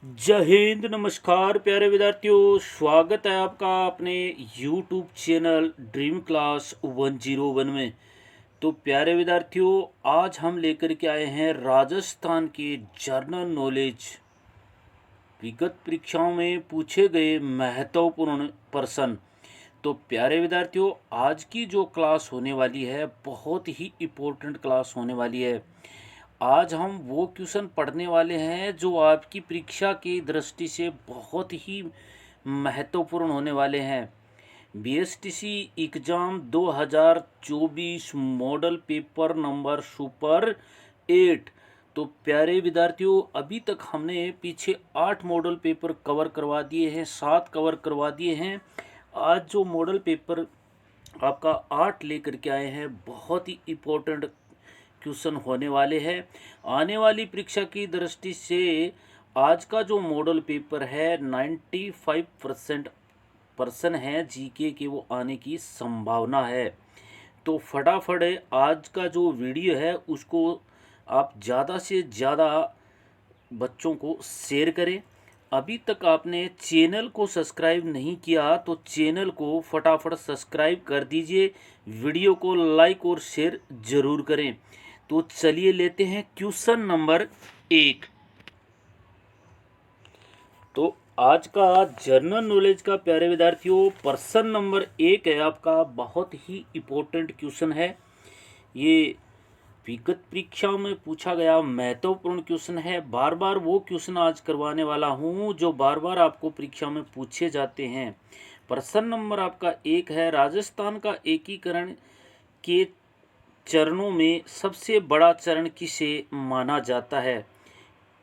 जय हिंद। नमस्कार प्यारे विद्यार्थियों, स्वागत है आपका अपने YouTube चैनल ड्रीम क्लास 101 में। तो प्यारे विद्यार्थियों, आज हम लेकर के आए हैं राजस्थान के जनरल नॉलेज विगत परीक्षाओं में पूछे गए महत्वपूर्ण प्रश्न। तो प्यारे विद्यार्थियों, आज की जो क्लास होने वाली है बहुत ही इम्पोर्टेंट क्लास होने वाली है। आज हम वो क्वेश्चन पढ़ने वाले हैं जो आपकी परीक्षा की दृष्टि से बहुत ही महत्वपूर्ण होने वाले हैं। BSTC exam 2024 model paper number super 8। तो प्यारे विद्यार्थियों, अभी तक हमने पीछे 8 मॉडल पेपर कवर करवा दिए हैं, 7 कवर करवा दिए हैं। आज जो मॉडल पेपर आपका 8 लेकर के आए हैं, बहुत ही इम्पोर्टेंट क्वेश्चन होने वाले हैं। आने वाली परीक्षा की दृष्टि से आज का जो मॉडल पेपर है 95% पर्सन है जीके के वो आने की संभावना है। तो फटाफट आज का जो वीडियो है उसको आप ज़्यादा से ज़्यादा बच्चों को शेयर करें। अभी तक आपने चैनल को सब्सक्राइब नहीं किया तो चैनल को फटाफट सब्सक्राइब कर दीजिए, वीडियो को लाइक और शेयर ज़रूर करें। तो चलिए लेते हैं क्वेश्चन नंबर 1। तो आज का जनरल नॉलेज का प्यारे विद्यार्थियों प्रश्न नंबर 1 है आपका, बहुत ही इम्पोर्टेंट क्वेश्चन है। ये विगत परीक्षाओं में पूछा गया महत्वपूर्ण क्वेश्चन है। बार बार वो क्वेश्चन आज करवाने वाला हूँ जो बार बार आपको परीक्षा में पूछे जाते हैं। प्रश्न नंबर आपका 1 है, राजस्थान का एकीकरण के चरणों में सबसे बड़ा चरण किसे माना जाता है।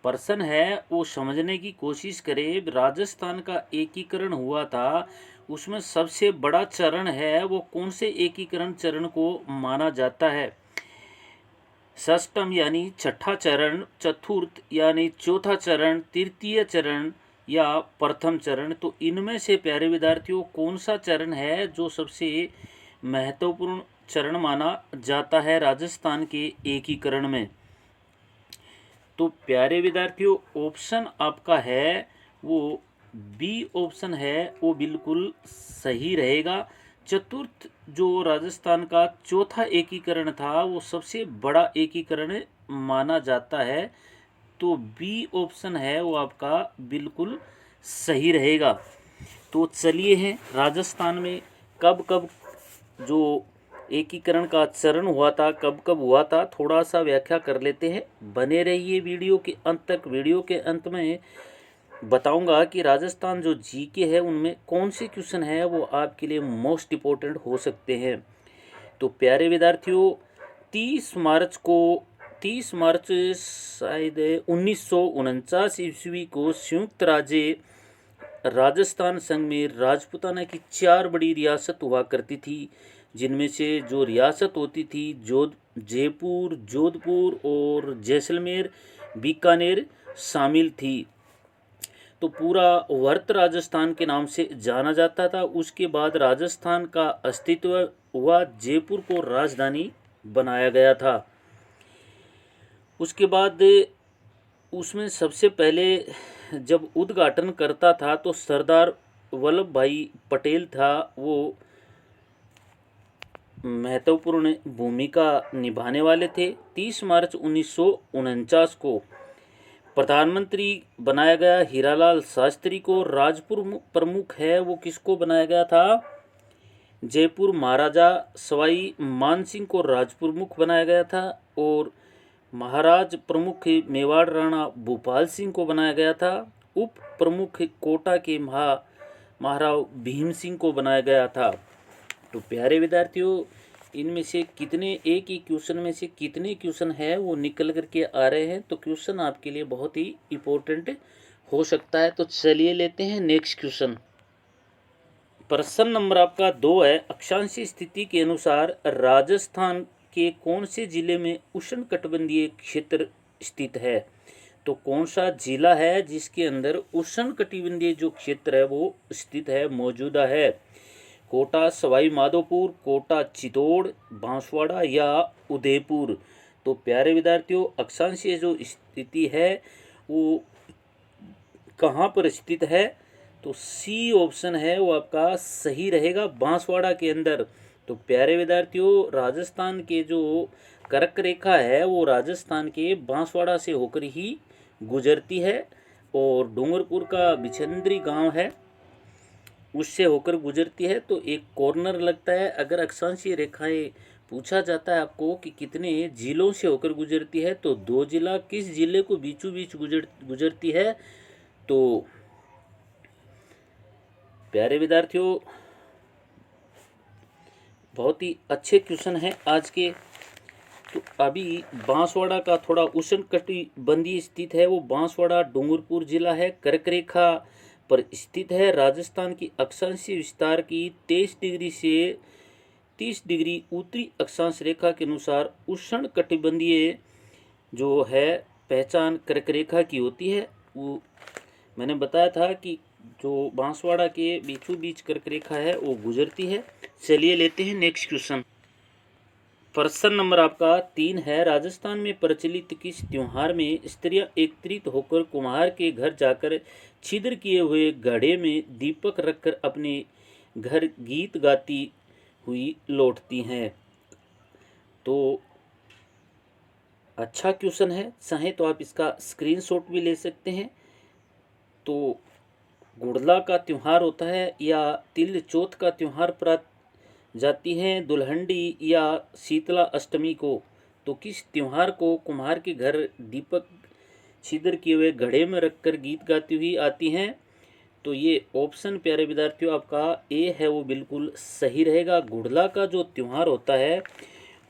प्रश्न है वो समझने की कोशिश करें। राजस्थान का एकीकरण हुआ था, उसमें सबसे बड़ा चरण है वो कौन से एकीकरण चरण को माना जाता है। षष्ठम यानी छठा चरण, चतुर्थ यानी चौथा चरण, तृतीय चरण या प्रथम चरण। तो इनमें से प्यारे विद्यार्थियों कौन सा चरण है जो सबसे महत्वपूर्ण चरण माना जाता है राजस्थान के एकीकरण में। तो प्यारे विद्यार्थियों ऑप्शन आपका है वो बी ऑप्शन है, वो बिल्कुल सही रहेगा। चतुर्थ जो राजस्थान का चौथा एकीकरण था वो सबसे बड़ा एकीकरण माना जाता है। तो बी ऑप्शन है वो आपका बिल्कुल सही रहेगा। तो चलिए हैं राजस्थान में कब कब जो एकीकरण का चरण हुआ था, कब कब हुआ था, थोड़ा सा व्याख्या कर लेते हैं। बने रहिए वीडियो के अंत तक। वीडियो के अंत में बताऊंगा कि राजस्थान जो जीके है उनमें कौन से क्वेश्चन है वो आपके लिए मोस्ट इम्पोर्टेंट हो सकते हैं। तो प्यारे विद्यार्थियों 30 मार्च शायद 1949 ईस्वी को संयुक्त राज्य राजस्थान संघ में राजपूताना की 4 बड़ी रियासत हुआ करती थी, जिनमें से जो रियासत होती थी जयपुर, जोधपुर और जैसलमेर, बीकानेर शामिल थी। तो पूरा वर्त राजस्थान के नाम से जाना जाता था। उसके बाद राजस्थान का अस्तित्व हुआ, जयपुर को राजधानी बनाया गया था। उसके बाद उसमें सबसे पहले जब उद्घाटन करता था तो सरदार वल्लभ भाई पटेल था, वो महत्वपूर्ण भूमिका निभाने वाले थे। 30 मार्च 1949 को प्रधानमंत्री बनाया गया हीरालाल शास्त्री को। राजपुर प्रमुख है वो किसको बनाया गया था, जयपुर महाराजा सवाई मानसिंह को राजपुर प्रमुख बनाया गया था। और महाराज प्रमुख मेवाड़ राणा भूपाल सिंह को बनाया गया था। उप प्रमुख कोटा के महाराव भीम सिंह को बनाया गया था। तो प्यारे विद्यार्थियों इनमें से कितने, एक ही क्वेश्चन में से कितने क्वेश्चन है वो निकल करके आ रहे हैं। तो क्वेश्चन आपके लिए बहुत ही इम्पोर्टेंट हो सकता है। तो चलिए लेते हैं नेक्स्ट क्वेश्चन। प्रश्न नंबर आपका 2 है, अक्षांशीय स्थिति के अनुसार राजस्थान के कौन से जिले में उष्णकटिबंधीय क्षेत्र स्थित है। तो कौन सा जिला है जिसके अंदर उष्णकटिबंधीय जो क्षेत्र है वो स्थित है, मौजूदा है। कोटा, सवाई माधोपुर, कोटा, चित्तौड़, बांसवाड़ा या उदयपुर। तो प्यारे विद्यार्थियों अक्षांशीय जो स्थिति है वो कहाँ पर स्थित है? तो सी ऑप्शन है वो आपका सही रहेगा, बांसवाड़ा के अंदर। तो प्यारे विद्यार्थियों, राजस्थान के जो कर्क रेखा है वो राजस्थान के बांसवाड़ा से होकर ही गुजरती है, और डूंगरपुर का बिचंद्री गांव है उससे होकर गुजरती है। तो एक कॉर्नर लगता है। अगर अक्षांशीय रेखाएं पूछा जाता है आपको कि कितने जिलों से होकर गुजरती है, तो 2 जिला, किस जिले को बीचों बीच गुजरती है? तो प्यारे विद्यार्थियों, बहुत ही अच्छे क्वेश्चन हैं आज के। तो अभी बांसवाड़ा का थोड़ा उष्णकटिबंधीय स्थित है, वो बांसवाड़ा डूंगरपुर जिला है, कर्क रेखा पर स्थित है। राजस्थान की अक्षांशीय विस्तार की 23 डिग्री से 30 डिग्री उत्तरी अक्षांश रेखा के अनुसार उष्णकटिबंधीय जो है पहचान कर्क रेखा की होती है। वो मैंने बताया था कि जो बांसवाड़ा के बीचों बीच कर्क रेखा है वो गुजरती है। चलिए लेते हैं नेक्स्ट क्वेश्चन। प्रश्न नंबर आपका 3 है। राजस्थान में प्रचलित किस त्योहार में स्त्रियां एकत्रित होकर कुम्हार के घर जाकर छिद्र किए हुए घड़े में दीपक रखकर अपने घर गीत गाती हुई लौटती हैं? तो अच्छा क्वेश्चन है, चाहे तो आप इसका स्क्रीनशॉट भी ले सकते हैं। तो गुड़ला का त्यौहार होता है या तिल चौथ का त्यौहार पर जाती हैं दुल्हंडी या शीतला अष्टमी को? तो किस त्यौहार को कुम्हार के घर दीपक छिद्र किए हुए घड़े में रखकर गीत गाती हुई आती हैं? तो ये ऑप्शन प्यारे विद्यार्थियों आपका ए है वो बिल्कुल सही रहेगा। गुड़ला का जो त्यौहार होता है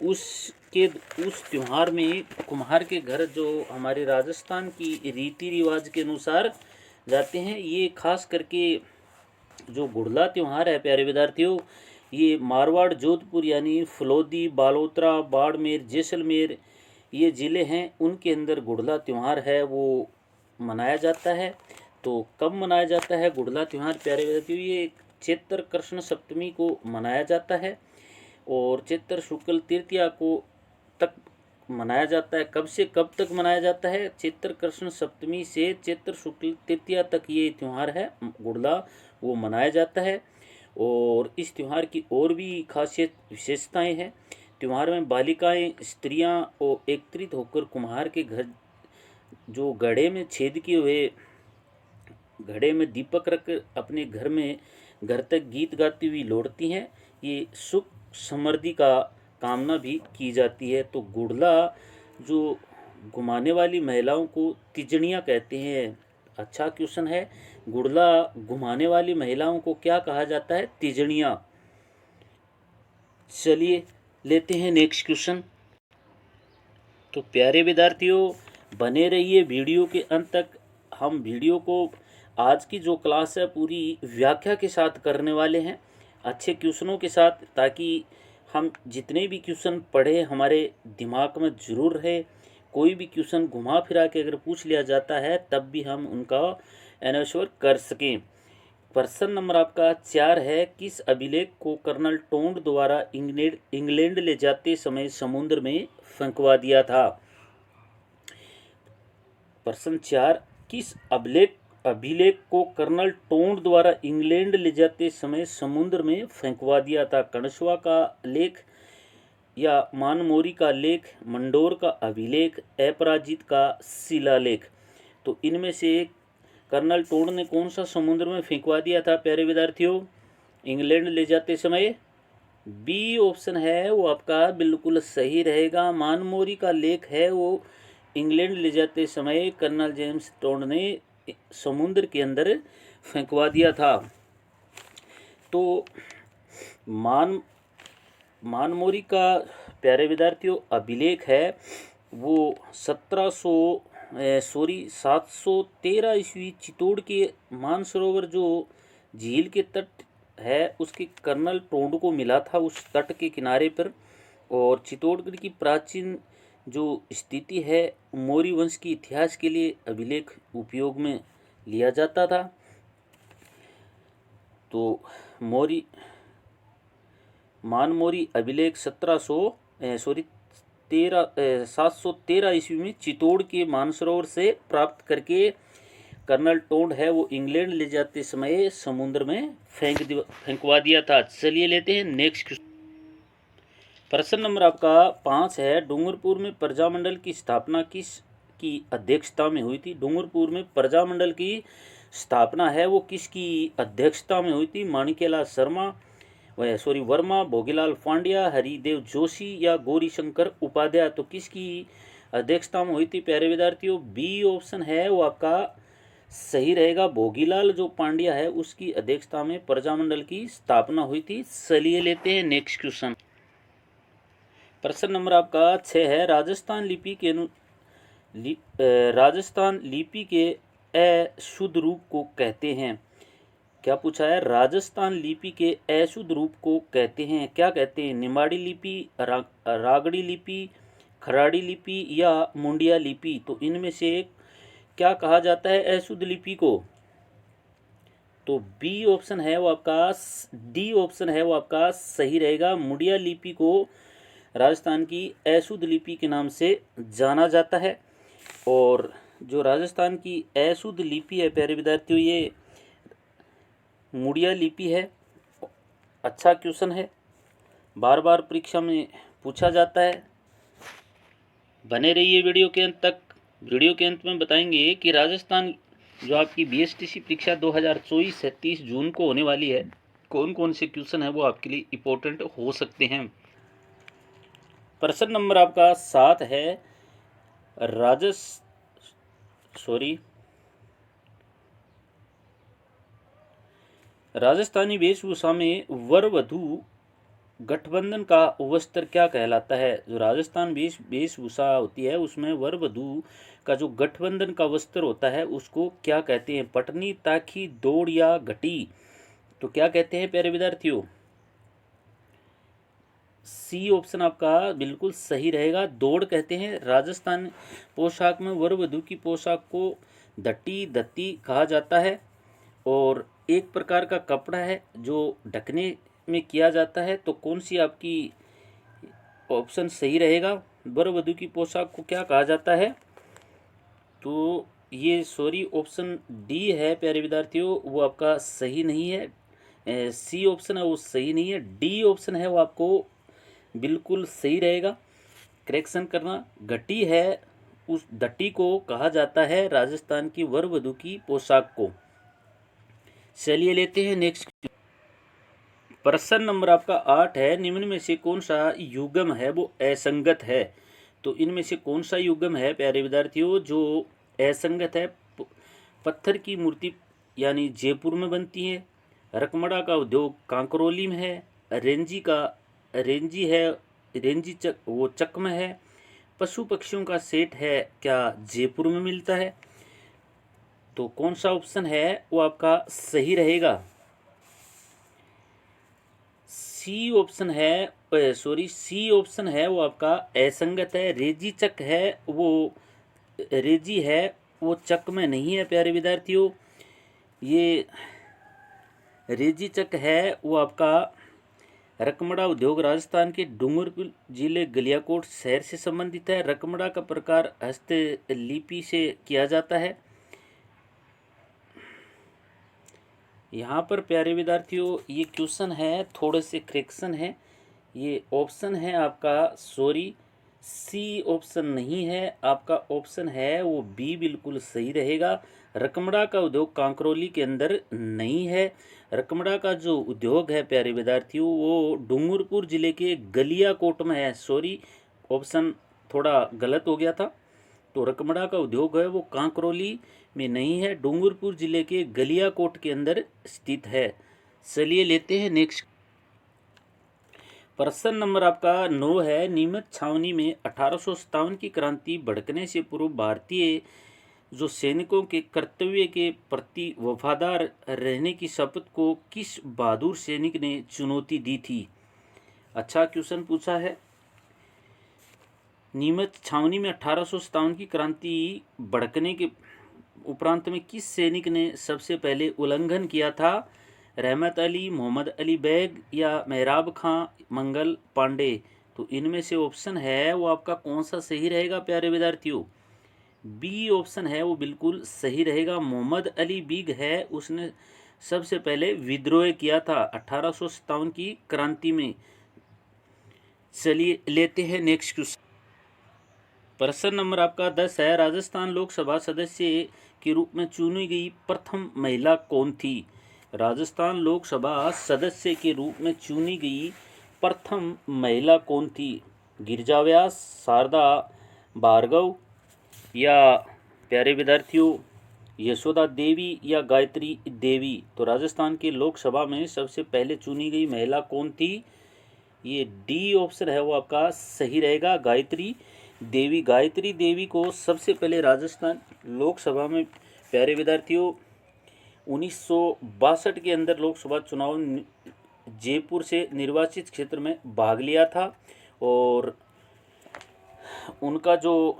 उस त्यौहार में कुम्हार के घर जो हमारे राजस्थान की रीति रिवाज के अनुसार जाते हैं। ये खास करके जो गुड़ला त्यौहार है प्यारे विद्यार्थियों, ये मारवाड़, जोधपुर यानी फलोदी, बालोतरा, बाड़मेर, जैसलमेर ये ज़िले हैं, उनके अंदर गुड़ला त्यौहार है वो मनाया जाता है। तो कब मनाया जाता है गुड़ला त्यौहार प्यारे विद्यार्थियों? ये चैत्र कृष्ण सप्तमी को मनाया जाता है और चैत्र शुक्ल तृतीया को तक मनाया जाता है। कब से कब तक मनाया जाता है? चैत्र कृष्ण सप्तमी से चैत्र शुक्ल तृतीया तक ये त्यौहार है गुड़ला वो मनाया जाता है। और इस त्यौहार की और भी खासियत विशेषताएं हैं। त्यौहार में बालिकाएं, स्त्रियां और एकत्रित होकर कुम्हार के घर जो घड़े में छेद किए हुए घड़े में दीपक रखकर अपने घर तक गीत गाती हुई लौटती हैं। ये सुख समृद्धि का कामना भी की जाती है। तो गुड़ला जो घुमाने वाली महिलाओं को तिजड़ियाँ कहते हैं। अच्छा क्वेश्चन है, गुड़ला घुमाने वाली महिलाओं को क्या कहा जाता है? तिजड़ियाँ। चलिए लेते हैं नेक्स्ट क्वेश्चन। तो प्यारे विद्यार्थियों, बने रहिए वीडियो के अंत तक। हम वीडियो को आज की जो क्लास है पूरी व्याख्या के साथ करने वाले हैं, अच्छे क्वेश्चनों के साथ, ताकि हम जितने भी क्वेश्चन पढ़े हमारे दिमाग में जरूर रहे। कोई भी क्वेश्चन घुमा फिरा के अगर पूछ लिया जाता है तब भी हम उनका आंसर कर सकें। प्रश्न नंबर आपका 4 है। किस अभिलेख को कर्नल टोंड द्वारा इंग्लैंड ले जाते समय समुद्र में फेंकवा दिया था? प्रश्न 4, किस अभिलेख को कर्नल टोंड द्वारा इंग्लैंड ले जाते समय समुद्र में फेंकवा दिया था? कणसवा का लेख या मानमोरी का लेख, मंडोर का अभिलेख, अपराजित का शिलालेख? तो इनमें से कर्नल टोंड ने कौन सा समुद्र में फेंकवा दिया था प्यारे विद्यार्थियों इंग्लैंड ले जाते समय? बी ऑप्शन है वो आपका बिल्कुल सही रहेगा। मानमोरी का लेख है वो इंग्लैंड ले जाते समय कर्नल जेम्स टोंड ने समुद्र के अंदर फेंकवा दिया था। तो मानमोरी का प्यारे विद्यार्थियों अभिलेख है वो 713 ईस्वी चित्तौड़ के मानसरोवर जो झील के तट है उसके कर्नल टोंड को मिला था उस तट के किनारे पर। और चित्तौड़गढ़ की प्राचीन जो स्थिति है मौर्य वंश के इतिहास के लिए अभिलेख उपयोग में लिया जाता था। तो मानमोरी अभिलेख 713 ईस्वी में चित्तौड़ के मानसरोवर से प्राप्त करके कर्नल टोंड है वो इंग्लैंड ले जाते समय समुद्र में फेंकवा दिया था। चलिए लेते हैं नेक्स्ट क्वेश्चन। प्रश्न नंबर आपका 5 है, डूंगरपुर में प्रजामंडल की स्थापना किस की अध्यक्षता में हुई थी? डूंगरपुर में प्रजामंडल की स्थापना है वो किसकी अध्यक्षता में हुई थी? माणिक्यलाल शर्मा वर्मा, भोगीलाल पांड्या, हरिदेव जोशी या गौरीशंकर उपाध्याय? तो किसकी अध्यक्षता में हुई थी प्यारे विद्यार्थियों? बी ऑप्शन है वो आपका सही रहेगा। भोगीलाल जो पांड्या है उसकी अध्यक्षता में प्रजामंडल की स्थापना हुई थी। चलिए लेते हैं नेक्स्ट क्वेश्चन। प्रश्न नंबर आपका 6 है, राजस्थान लिपि के अशुद्ध रूप को कहते हैं? क्या पूछा है? राजस्थान लिपि के अशुद्ध रूप को कहते हैं, क्या कहते हैं? निमाड़ी लिपि, रागड़ी लिपि, खराड़ी लिपि या मुंडिया लिपि? तो इनमें से क्या कहा जाता है अशुद्ध लिपि को? तो बी ऑप्शन है वो आपका, डी ऑप्शन है वो आपका सही रहेगा। मुंडिया लिपि को राजस्थान की अशुद्ध लिपि के नाम से जाना जाता है। और जो राजस्थान की अशुद्ध लिपि है प्यारे विद्यार्थियों, ये मुंडिया लिपि है। अच्छा क्वेश्चन है, बार बार परीक्षा में पूछा जाता है। बने रहिए वीडियो के अंत तक। वीडियो के अंत में बताएंगे कि राजस्थान जो आपकी बीएसटीसी परीक्षा 2024 है 30 जून को होने वाली है, कौन कौन से क्वेश्चन है वो आपके लिए इम्पोर्टेंट हो सकते हैं। प्रश्न नंबर आपका 7 है, राजस्थानी वेशभूषा में वर वधू गठबंधन का वस्त्र क्या कहलाता है? जो राजस्थान वेशभूषा होती है उसमें वर वधू का जो गठबंधन का वस्त्र होता है उसको क्या कहते हैं? पटनी, ताखी, दौड़ या घटी? तो क्या कहते हैं प्यारे विद्यार्थियों? सी ऑप्शन आपका बिल्कुल सही रहेगा, दौड़ कहते हैं। राजस्थान पोशाक में वर वधू की पोशाक को दत्ती कहा जाता है और एक प्रकार का कपड़ा है जो ढकने में किया जाता है। तो कौन सी आपकी ऑप्शन सही रहेगा? वर वधू की पोशाक को क्या कहा जाता है? तो ये ऑप्शन डी है प्यारे विद्यार्थियों, वो आपका सही नहीं है। सी ऑप्शन है वो सही नहीं है, डी ऑप्शन है वो आपको बिल्कुल सही रहेगा। करेक्शन करना, घटी है उस दट्टी को कहा जाता है राजस्थान की वर वधू की पोशाक को। चलिए लेते हैं नेक्स्ट। प्रश्न नंबर आपका 8 है, निम्न में से कौन सा युग्म है वो असंगत है? तो इनमें से कौन सा युग्म है प्यारे विद्यार्थियों जो असंगत है? पत्थर की मूर्ति यानी जयपुर में बनती है, रकमड़ा का उद्योग कांकरोली में है, रेंजी चक में है, पशु पक्षियों का सेट है क्या जयपुर में मिलता है? तो कौन सा ऑप्शन है वो आपका सही रहेगा? सी ऑप्शन है वो आपका असंगत है। रेजी है वो चक में नहीं है प्यारे विद्यार्थियों। ये रेजी चक है वो आपका रकमड़ा उद्योग राजस्थान के डूंगरपुर जिले गलियाकोट शहर से संबंधित है। रकमड़ा का प्रकार हस्तलिपि से किया जाता है। यहाँ पर प्यारे विद्यार्थियों ये क्वेश्चन है, थोड़े से करेक्शन है। ये ऑप्शन है आपका सी ऑप्शन नहीं है, आपका ऑप्शन है वो बी बिल्कुल सही रहेगा। रकमड़ा का उद्योग कांकरोली के अंदर नहीं है। रकमड़ा का जो उद्योग है प्यारे विद्यार्थियों वो डूंगरपुर जिले के गलियाकोट में है। ऑप्शन थोड़ा गलत हो गया था। तो रकमड़ा का उद्योग है वो कांकरोली में नहीं है, डूंगरपुर जिले के गलियाकोट के अंदर स्थित है। चलिए लेते हैं नेक्स्ट। प्रश्न नंबर आपका 9 है, नीमच छावनी में 1857 की क्रांति भड़कने से पूर्व भारतीय जो सैनिकों के कर्तव्य के प्रति वफादार रहने की शपथ को किस बहादुर सैनिक ने चुनौती दी थी? अच्छा क्वेश्चन पूछा है। नीमच छावनी में 1857 की क्रांति भड़कने के उपरांत में किस सैनिक ने सबसे पहले उल्लंघन किया था? रहमत अली, मोहम्मद अली बैग या मेहराब खां, मंगल पांडे? तो इनमें से ऑप्शन है वो आपका कौन सा सही रहेगा प्यारे विद्यार्थियों? बी ऑप्शन है वो बिल्कुल सही रहेगा। मोहम्मद अली बीग है, उसने सबसे पहले विद्रोह किया था 1857 की क्रांति में। चलिए लेते हैं नेक्स्ट क्वेश्चन। प्रश्न नंबर आपका 10 है, राजस्थान लोकसभा सदस्य के रूप में चुनी गई प्रथम महिला कौन थी? राजस्थान लोकसभा सदस्य के रूप में चुनी गई प्रथम महिला कौन थी? गिरिजा व्यास, शारदा भार्गव या प्यारे विद्यार्थियों यशोदा देवी या गायत्री देवी? तो राजस्थान के लोकसभा में सबसे पहले चुनी गई महिला कौन थी? ये डी ऑप्शन है वो आपका सही रहेगा, गायत्री देवी। गायत्री देवी को सबसे पहले राजस्थान लोकसभा में प्यारे विद्यार्थियों 1962 के अंदर लोकसभा चुनाव जयपुर से निर्वाचित क्षेत्र में भाग लिया था। और उनका जो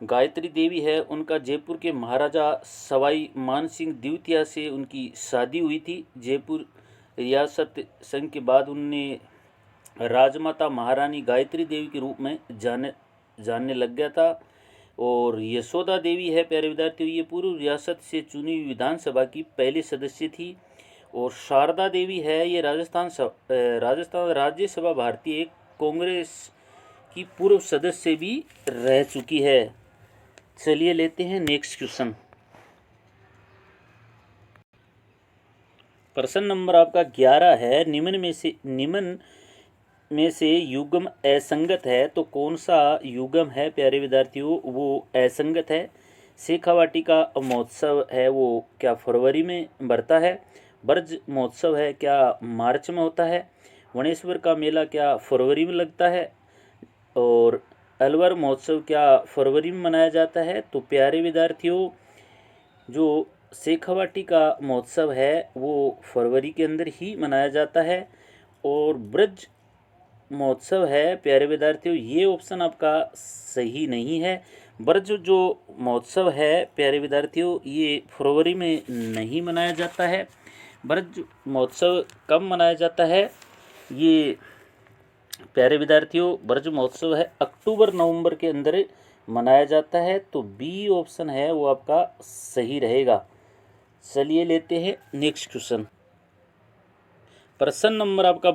गायत्री देवी है, उनका जयपुर के महाराजा सवाई मानसिंह द्वितीय से उनकी शादी हुई थी। जयपुर रियासत संघ के बाद उनने राजमाता महारानी गायत्री देवी के रूप में जानने लग गया था। और यशोदा देवी है प्यारे विद्यार्थियों, ये पूर्व रियासत से चुनी हुई विधानसभा की पहली सदस्य थी। और शारदा देवी है, ये राजस्थान राज्यसभा भारतीय कांग्रेस की पूर्व सदस्य भी रह चुकी है। चलिए लेते हैं नेक्स्ट क्वेश्चन। प्रश्न नंबर आपका 11 है, निम्न में से युग्म असंगत है तो कौन सा युग्म है प्यारे विद्यार्थियों? वो असंगत है। शेखावाटी का महोत्सव है वो क्या फरवरी में बढ़ता है? ब्रज महोत्सव है क्या मार्च में होता है? वनेश्वर का मेला क्या फरवरी में लगता है? और अलवर महोत्सव क्या फरवरी में मनाया जाता है? तो प्यारे विद्यार्थियों जो शेखावाटी का महोत्सव है वो फरवरी के अंदर ही मनाया जाता है। और ब्रज महोत्सव है प्यारे विद्यार्थियों, ये ऑप्शन आपका सही नहीं है। ब्रज जो महोत्सव है प्यारे विद्यार्थियों, ये फरवरी में नहीं मनाया जाता है। ब्रज महोत्सव कब मनाया जाता है? ये प्यारे विद्यार्थियों ब्रज महोत्सव है अक्टूबर नवंबर के अंदर मनाया जाता है। तो बी ऑप्शन है वो आपका सही रहेगा। चलिए लेते हैं नेक्स्ट क्वेश्चन। प्रश्न नंबर आपका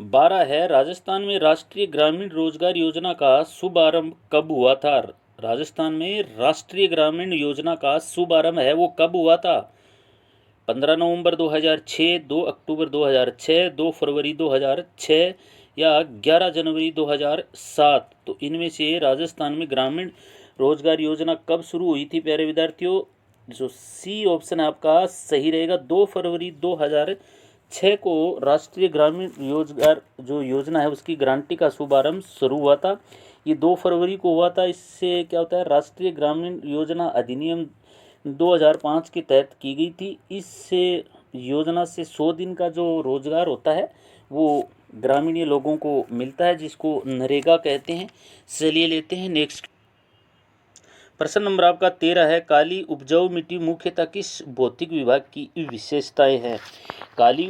12 है, राजस्थान में राष्ट्रीय ग्रामीण रोजगार योजना का शुभारंभ कब हुआ था? राजस्थान में राष्ट्रीय ग्रामीण योजना का शुभारंभ है वो कब हुआ था? 15 नवंबर 2006, 2 अक्टूबर 2006, 2 फरवरी 2006 या 11 जनवरी 2007? तो इनमें से राजस्थान में ग्रामीण रोजगार योजना कब शुरू हुई थी प्यारे विद्यार्थियों? जो सी ऑप्शन है आपका सही रहेगा। 2 फरवरी 2006 को राष्ट्रीय ग्रामीण रोजगार जो योजना है उसकी गारंटी का शुभारंभ शुरू हुआ था। ये 2 फरवरी को हुआ था। इससे क्या होता है, राष्ट्रीय ग्रामीण योजना अधिनियम 2005 के तहत की गई थी। इस योजना से 100 दिन का जो रोजगार होता है वो ग्रामीण लोगों को मिलता है, जिसको नरेगा कहते हैं। चलिए लेते हैं नेक्स्ट। प्रश्न नंबर आपका 13 है, काली उपजाऊ मिट्टी मुख्यतः किस भौतिक विभाग की विशेषताएं हैं? काली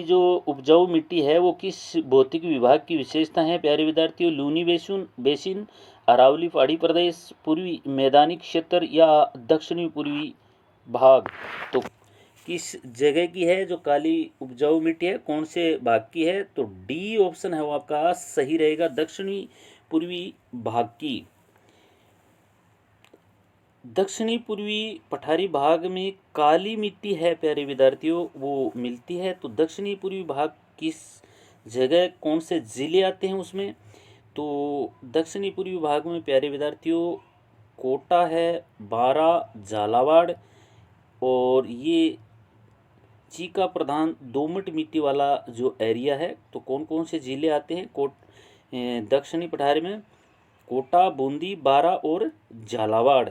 जो उपजाऊ मिट्टी है वो किस भौतिक विभाग की विशेषता है प्यारे विद्यार्थियों? लूनी बेसिन, अरावली पहाड़ी प्रदेश, पूर्वी मैदानी क्षेत्र या दक्षिणी पूर्वी भाग? तो किस जगह की है जो काली उपजाऊ मिट्टी है, कौन से भाग की है? तो डी ऑप्शन है वो आपका सही रहेगा, दक्षिणी पूर्वी भाग की। दक्षिणी पूर्वी पठारी भाग में काली मिट्टी है प्यारे विद्यार्थियों वो मिलती है। तो दक्षिणी पूर्वी भाग किस जगह, कौन से जिले आते हैं उसमें? तो दक्षिणी पूर्वी भाग में प्यारे विद्यार्थियों कोटा है, बारा, झालावाड़ और ये चीका प्रधान दोमट मिट्टी वाला जो एरिया है। तो कौन कौन से जिले आते हैं दक्षिणी पठारी में? कोटा, बूंदी, बारा और झालावाड़।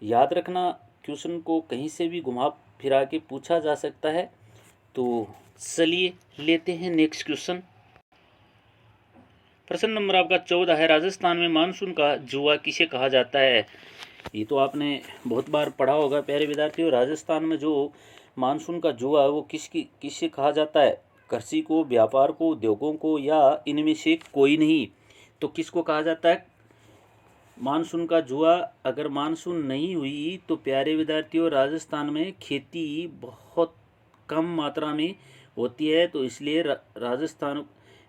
याद रखना, क्वेश्चन को कहीं से भी घुमा फिरा के पूछा जा सकता है। तो चलिए लेते हैं नेक्स्ट क्वेश्चन। प्रश्न नंबर आपका 14 है, राजस्थान में मानसून का जुआ किसे कहा जाता है? ये तो आपने बहुत बार पढ़ा होगा प्यारे विद्यार्थियों। राजस्थान में जो मानसून का जुआ है वो किससे कहा जाता है? कृषि को, व्यापार को, उद्योगों को या इनमें से कोई नहीं? तो किसको कहा जाता है? मानसून का जुआ। अगर मानसून नहीं हुई तो प्यारे विद्यार्थियों राजस्थान में खेती बहुत कम मात्रा में होती है, तो इसलिए राजस्थान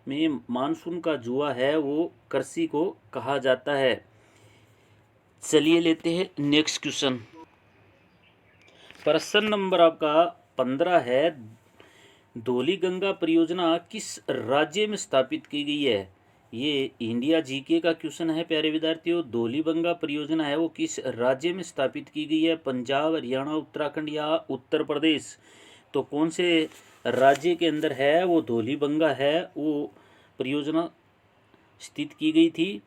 में मानसून का जुआ है वो कृषि को कहा जाता है। चलिए लेते हैं नेक्स्ट क्वेश्चन। प्रश्न नंबर आपका 15 है, धौली गंगा परियोजना किस राज्य में स्थापित की गई है। ये इंडिया जीके का क्वेश्चन है प्यारे विद्यार्थियों। धौली गंगा परियोजना है वो किस राज्य में स्थापित की गई है, पंजाब, हरियाणा, उत्तराखंड या उत्तर प्रदेश। तो कौन से राज्य के अंदर है वो धौली गंगा है वो परियोजना स्थित की गई थी।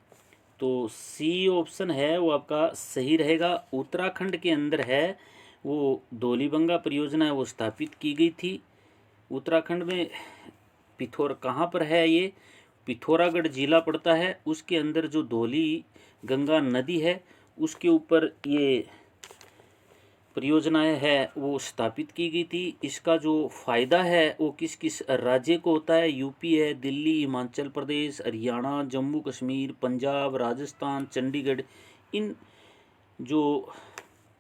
तो सी ऑप्शन है वो आपका सही रहेगा। उत्तराखंड के अंदर है वो धौली गंगा परियोजना है वो स्थापित की गई थी। उत्तराखंड में कहाँ पर है ये, पिथौरागढ़ जिला पड़ता है, उसके अंदर जो धौली गंगा नदी है उसके ऊपर ये परियोजनाएं है वो स्थापित की गई थी। इसका जो फ़ायदा है वो किस किस राज्य को होता है, यूपी है, दिल्ली, हिमाचल प्रदेश, हरियाणा, जम्मू कश्मीर, पंजाब, राजस्थान, चंडीगढ़, इन जो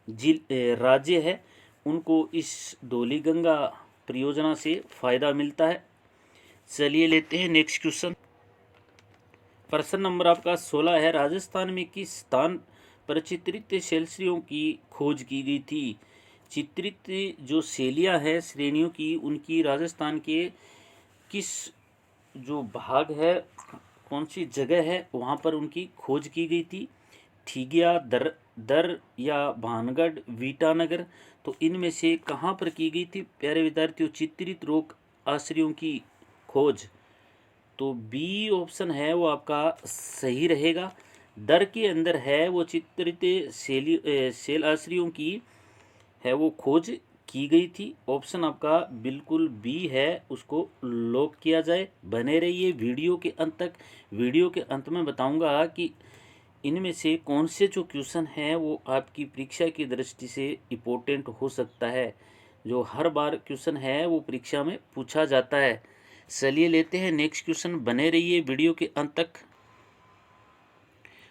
राज्य है उनको इस धौली गंगा परियोजना से फ़ायदा मिलता है। चलिए लेते हैं नेक्स्ट क्वेश्चन। प्रश्न नंबर आपका 16 है, राजस्थान में किस स्थान पर चित्रित शैलश्रियों की खोज की गई थी। चित्रित जो शैलियाँ हैं श्रेणियों की, उनकी राजस्थान के किस जो भाग है, कौन सी जगह है वहाँ पर उनकी खोज की गई थी। ठीगिया, दर या भानगढ़, वीटानगर। तो इनमें से कहाँ पर की गई थी प्यारे विद्यार्थियों चित्रित रोग आश्रयों की खोज। तो बी ऑप्शन है वो आपका सही रहेगा। दर के अंदर है वो चित्रित सेल आश्रयों की है वो खोज की गई थी। ऑप्शन आपका बिल्कुल बी है, उसको लॉक किया जाए। बने रहिए वीडियो के अंत तक। वीडियो के अंत में बताऊंगा कि इनमें से कौन से जो क्वेश्चन हैं वो आपकी परीक्षा की दृष्टि से इम्पोर्टेंट हो सकता है, जो हर बार क्वेश्चन है वो परीक्षा में पूछा जाता है। चलिए लेते हैं नेक्स्ट क्वेश्चन, बने रहिए वीडियो के अंत तक।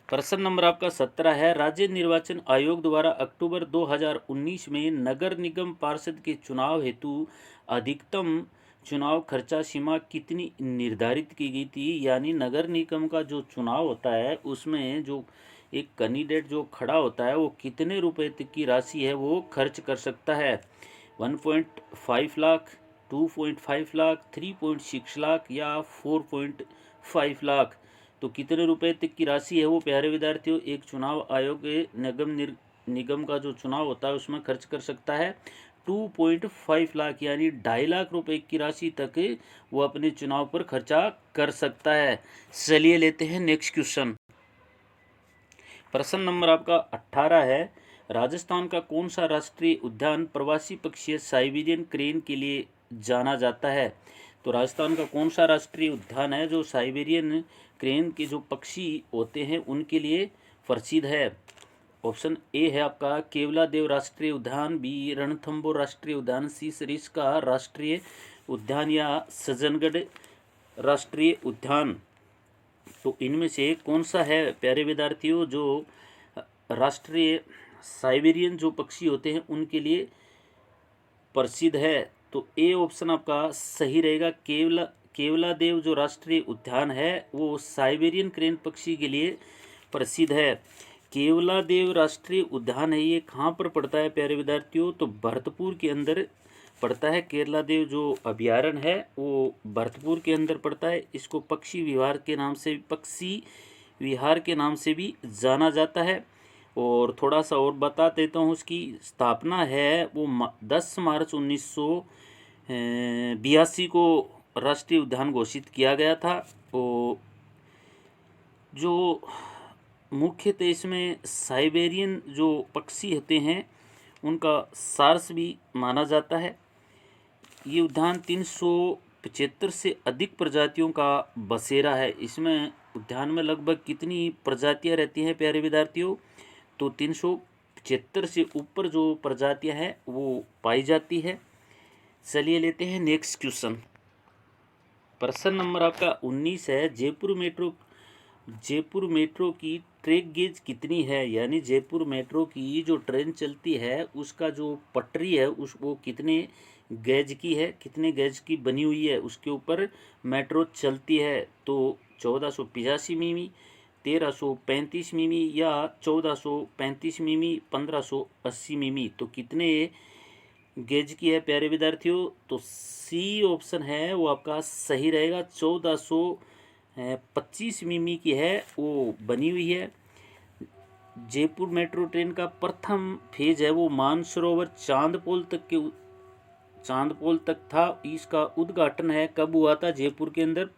प्रश्न नंबर आपका 17 है, राज्य निर्वाचन आयोग द्वारा अक्टूबर 2019 में नगर निगम पार्षद के चुनाव हेतु अधिकतम चुनाव खर्चा सीमा कितनी निर्धारित की गई थी। यानी नगर निगम का जो चुनाव होता है उसमें जो एक कैंडिडेट जो खड़ा होता है वो कितने रुपए तक की राशि है वो खर्च कर सकता है। 1.5 लाख, 2.5 लाख, 3.6 लाख या 4.5 लाख। तो कितने रुपए तक की राशि है वो प्यारे विद्यार्थियों एक चुनाव आयोग के निगम का जो चुनाव होता है उसमें खर्च कर सकता है। 2.5 लाख यानी 2.5 लाख रुपए की राशि तक वो अपने चुनाव पर खर्चा कर सकता है। चलिए लेते हैं नेक्स्ट क्वेश्चन। प्रश्न नंबर आपका 18 है, राजस्थान का कौन सा राष्ट्रीय उद्यान प्रवासी पक्षी साइबेरियन क्रेन के लिए जाना जाता है। तो राजस्थान का कौन सा राष्ट्रीय उद्यान है जो साइबेरियन क्रेन के जो पक्षी होते हैं उनके लिए प्रसिद्ध है। ऑप्शन ए है आपका केवलादेव राष्ट्रीय उद्यान, बी रणथंबोर राष्ट्रीय उद्यान, सी सरिस्का राष्ट्रीय उद्यान या सज्जनगढ़ राष्ट्रीय उद्यान। तो इनमें से कौन सा है प्यारे विद्यार्थियों जो राष्ट्रीय साइबेरियन जो पक्षी होते हैं उनके लिए प्रसिद्ध है। तो ए ऑप्शन आपका सही रहेगा। केवलादेव जो राष्ट्रीय उद्यान है वो साइबेरियन क्रेन पक्षी के लिए प्रसिद्ध है। केवलादेव राष्ट्रीय उद्यान है ये कहाँ पर पड़ता है प्यारे विद्यार्थियों, तो भरतपुर के अंदर पड़ता है। केवलादेव जो अभ्यारण्य है वो भरतपुर के अंदर पड़ता है। इसको पक्षी विहार के नाम से भी जाना जाता है। और थोड़ा सा और बता देता हूँ, उसकी स्थापना है वो 10 मार्च 1982 को राष्ट्रीय उद्यान घोषित किया गया था। तो जो मुख्यतः इसमें साइबेरियन जो पक्षी होते हैं उनका सार्स भी माना जाता है। ये उद्यान 375 से अधिक प्रजातियों का बसेरा है। इसमें उद्यान में लगभग कितनी प्रजातियां रहती हैं प्यारे विद्यार्थियों, तो 375 से ऊपर जो प्रजातियां हैं वो पाई जाती है। चलिए लेते हैं नेक्स्ट क्वेश्चन। प्रश्न नंबर आपका 19 है, जयपुर मेट्रो की ट्रैक गेज कितनी है, यानी जयपुर मेट्रो की जो ट्रेन चलती है उसका जो पटरी है वो कितने गेज की है, कितने गेज की बनी हुई है, उसके ऊपर मेट्रो चलती है। तो 1485 मिमी, 1335 मिमी या 1435 मिमी, 1580 मिमी, तो कितने गेज की है प्यारे विद्यार्थियों? तो सी ऑप्शन है वो आपका सही रहेगा, 1425 मिमी की है वो बनी हुई है। जयपुर मेट्रो ट्रेन का प्रथम फेज है वो मानसरोवर चांदपोल तक था। इसका उद्घाटन है कब हुआ था जयपुर के अंदर?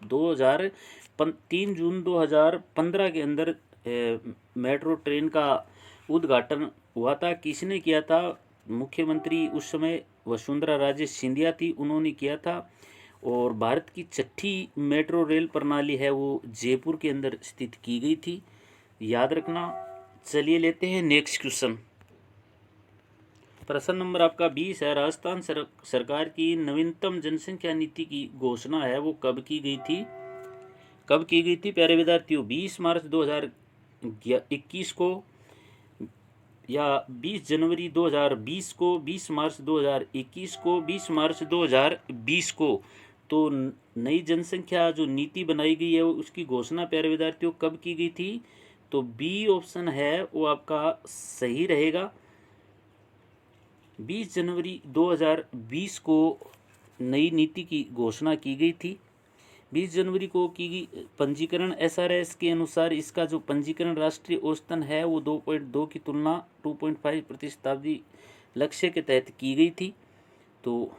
3 जून 2015 के अंदर मेट्रो ट्रेन का उद्घाटन हुआ था। किसने किया था? मुख्यमंत्री उस समय वसुंधरा राजे सिंधिया थी, उन्होंने किया था। और भारत की छठी मेट्रो रेल प्रणाली है वो जयपुर के अंदर स्थित की गई थी, याद रखना। चलिए लेते हैं नेक्स्ट क्वेश्चन। प्रश्न नंबर आपका 20 है। राजस्थान सरकार की नवीनतम जनसंख्या नीति की घोषणा है वो कब की गई थी? कब की गई थी प्यारे विद्यार्थियों? 20 मार्च 2021 को, या 20 जनवरी 2020 को, 20 मार्च 2021 को, 20 मार्च 2020 को। तो नई जनसंख्या जो नीति बनाई गई है उसकी घोषणा प्यारे विद्यार्थियों कब की गई थी? तो बी ऑप्शन है वो आपका सही रहेगा, 20 जनवरी 2020 को नई नीति की घोषणा की गई थी। 20 जनवरी को की गई। पंजीकरण एसआरएस के अनुसार इसका जो पंजीकरण राष्ट्रीय औसतन है वो 2.2 की तुलना 2.5 प्रति शताब्दी लक्ष्य के तहत की गई थी। तो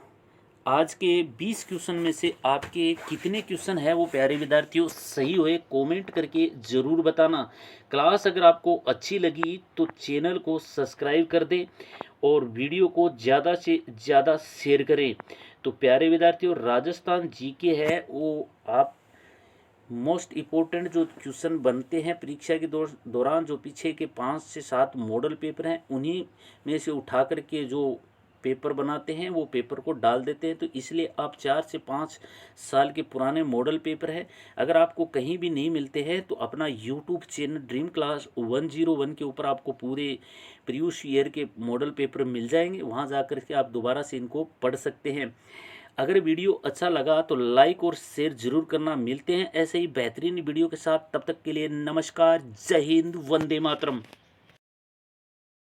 आज के 20 क्वेश्चन में से आपके कितने क्वेश्चन है वो प्यारे विद्यार्थियों सही हुए, कमेंट करके ज़रूर बताना। क्लास अगर आपको अच्छी लगी तो चैनल को सब्सक्राइब कर दें और वीडियो को ज़्यादा से ज़्यादा शेयर करें। तो प्यारे विद्यार्थियों, राजस्थान जीके है वो आप मोस्ट इम्पोर्टेंट जो क्वेश्चन बनते हैं परीक्षा के दौरान, जो पीछे के 5 से 7 मॉडल पेपर हैं उन्हीं में से उठा करके जो पेपर बनाते हैं वो पेपर को डाल देते हैं। तो इसलिए आप 4 से 5 साल के पुराने मॉडल पेपर है अगर आपको कहीं भी नहीं मिलते हैं तो अपना यूट्यूब चैनल ड्रीम क्लास 101 के ऊपर आपको पूरे प्रीवियस ईयर के मॉडल पेपर मिल जाएंगे, वहाँ जा कर के आप दोबारा से इनको पढ़ सकते हैं। अगर वीडियो अच्छा लगा तो लाइक और शेयर जरूर करना। मिलते हैं ऐसे ही बेहतरीन वीडियो के साथ, तब तक के लिए नमस्कार, जय हिंद, वंदे मातरम।